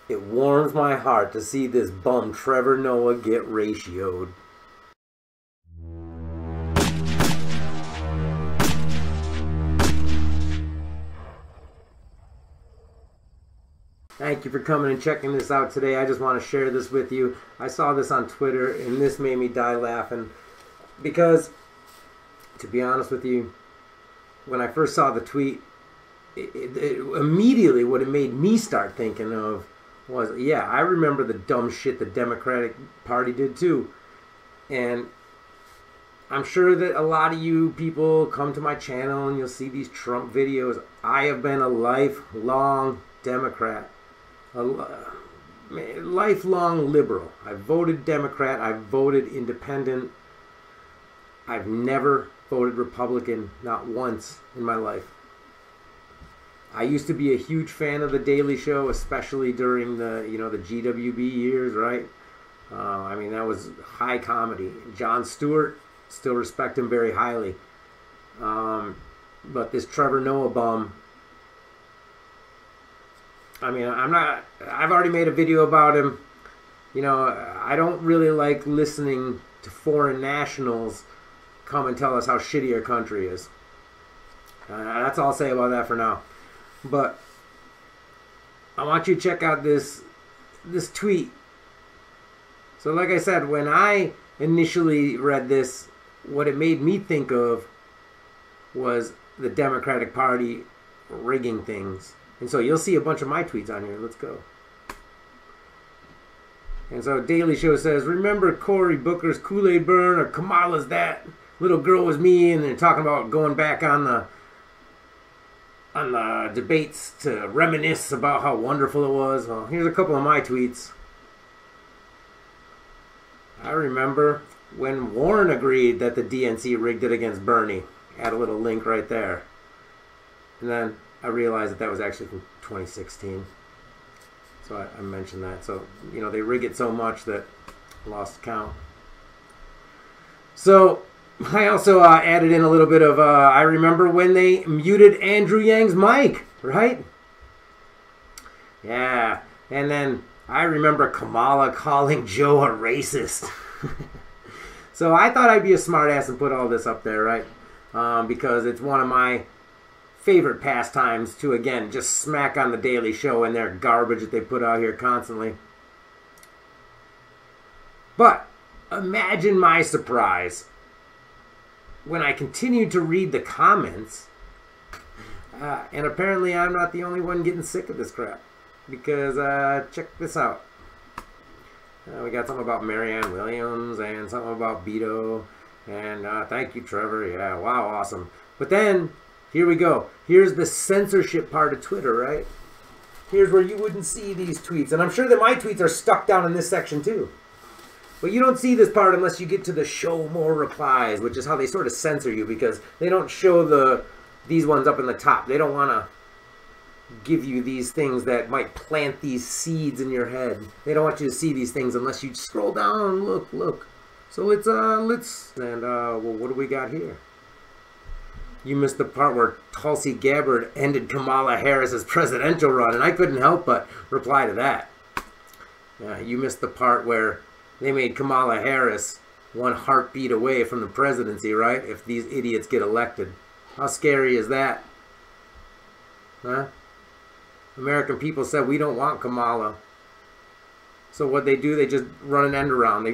It warms my heart to see this bum Trevor Noah get ratioed. Thank you for coming and checking this out today. I just want to share this with you. I saw this on Twitter and this made me die laughing because, to be honest with you, when I first saw the tweet, immediately what it made me start thinking of was, yeah, I remember the dumb shit the Democratic Party did too. And I'm sure that a lot of you people come to my channel and you'll see these Trump videos. I have been a lifelong Democrat. A lifelong liberal. I voted Democrat. I voted independent. I've never voted Republican, not once in my life. I used to be a huge fan of The Daily Show, especially during the the GWB years, right? I mean, that was high comedy. Jon Stewart, still respect him very highly. But this Trevor Noah bum, I mean, I've already made a video about him. You know, I don't really like listening to foreign nationals come and tell us how shitty our country is. That's all I'll say about that for now. But I want you to check out this tweet. So like I said, when I initially read this, what it made me think of was the Democratic Party rigging things. And so you'll see a bunch of my tweets on here. Let's go. And so Daily Show says, remember Cory Booker's Kool-Aid burn, or Kamala's that little girl was me, and they're talking about going back on the debates to reminisce about how wonderful it was. Well, here's a couple of my tweets. I remember when Warren agreed that the DNC rigged it against Bernie. Add a little link right there. And then I realized that was actually from 2016. So I mentioned that. So, they rig it so much that I lost count. So I also added in a little bit of, I remember when they muted Andrew Yang's mic, right? Yeah. And then I remember Kamala calling Joe a racist. So I thought I'd be a smartass and put all this up there, right? Because it's one of my favorite pastimes to, again, just smack on the Daily Show and their garbage that they put out here constantly. But imagine my surprise when I continued to read the comments, and apparently I'm not the only one getting sick of this crap, because check this out. We got something about Marianne Williams and something about Beto, and thank you, Trevor. Yeah, wow, awesome. But then here we go. Here's the censorship part of Twitter, right? Here's where you wouldn't see these tweets. And I'm sure that my tweets are stuck down in this section too. But you don't see this part unless you get to the show more replies, which is how they sort of censor you, because they don't show these ones up in the top. They don't want to give you these things that might plant these seeds in your head. They don't want you to see these things unless you scroll down and look. So let's well, what do we got here? You missed the part where Tulsi Gabbard ended Kamala Harris's presidential run, and I couldn't help but reply to that. You missed the part where they made Kamala Harris one heartbeat away from the presidency, right? If these idiots get elected. How scary is that? Huh? American people said, we don't want Kamala. So what they do, they just run an end around.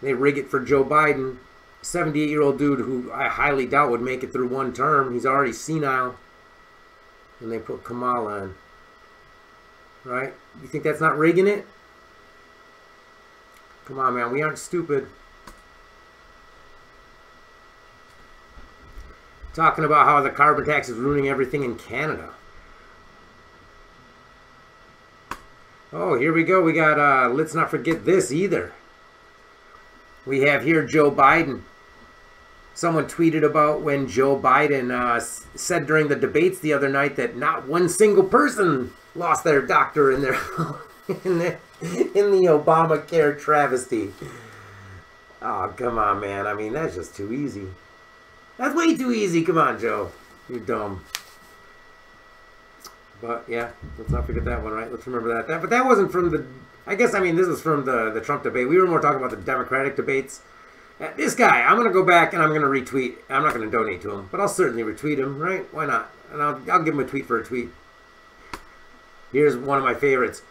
They rig it for Joe Biden. 78-year-old dude who I highly doubt would make it through one term. He's already senile. And they put Kamala in. Right? You think that's not rigging it? Come on, man. We aren't stupid. Talking about how the carbon tax is ruining everything in Canada. Oh, here we go. We got, let's not forget this either. We have here Joe Biden. Someone tweeted about when Joe Biden said during the debates the other night that not one single person lost their doctor in their in the Obamacare travesty. Oh, come on, man. I mean, that's just too easy. That's way too easy. Come on, Joe. You're dumb. But yeah, let's not forget that one, right? Let's remember that. But that wasn't from the... I guess, I mean, this was from the Trump debate. We were more talking about the Democratic debates. This guy, I'm going to go back and I'm going to retweet. I'm not going to donate to him, but I'll certainly retweet him, right? Why not? And I'll give him a tweet for a tweet. Here's one of my favorites.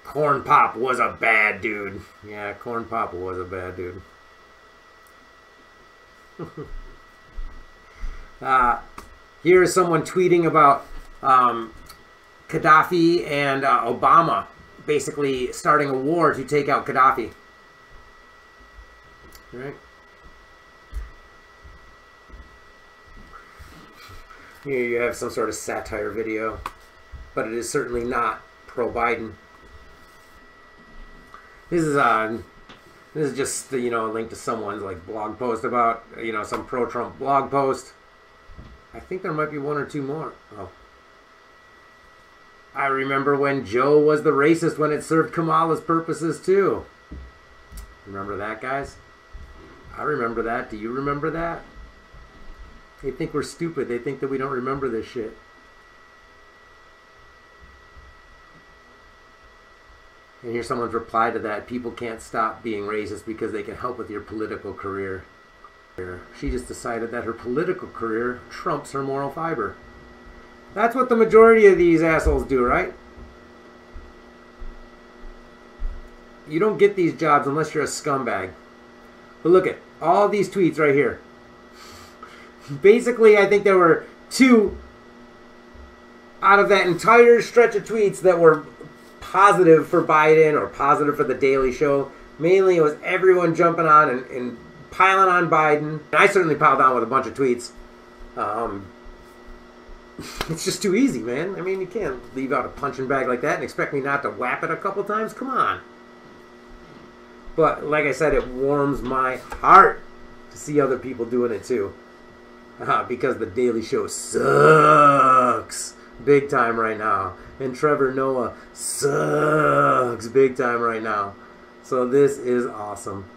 Corn Pop was a bad dude. Yeah, Corn Pop was a bad dude. Here's someone tweeting about Gaddafi and Obama basically starting a war to take out Gaddafi. All right. Here you have some sort of satire video, but it is certainly not pro-Biden. This is just the, a link to someone's like blog post about some pro-Trump blog post. I think there might be one or two more. Oh. I remember when Joe was the racist when it served Kamala's purposes too. Remember that, guys? I remember that. Do you remember that? They think we're stupid. They think that we don't remember this shit. And here's someone's reply to that. People can't stop being racist because they can help with your political career. She just decided that her political career trumps her moral fiber. That's what the majority of these assholes do, right? You don't get these jobs unless you're a scumbag. But look at all these tweets right here. Basically, I think there were 2 out of that entire stretch of tweets that were positive for Biden or positive for The Daily Show. Mainly, it was everyone jumping on and piling on Biden. I certainly piled on with a bunch of tweets. It's just too easy, man. I mean, you can't leave out a punching bag like that and expect me not to whap it a couple times. Come on. But like I said, it warms my heart to see other people doing it too. Because The Daily Show sucks big time right now. And Trevor Noah sucks big time right now. So this is awesome.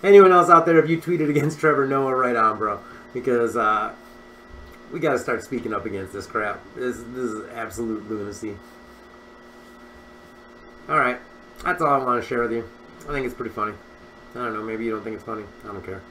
Anyone else out there, if you tweeted against Trevor Noah, right on, bro. Because we got to start speaking up against this crap. This is absolute lunacy. Alright. That's all I want to share with you. I think it's pretty funny. I don't know. Maybe you don't think it's funny. I don't care.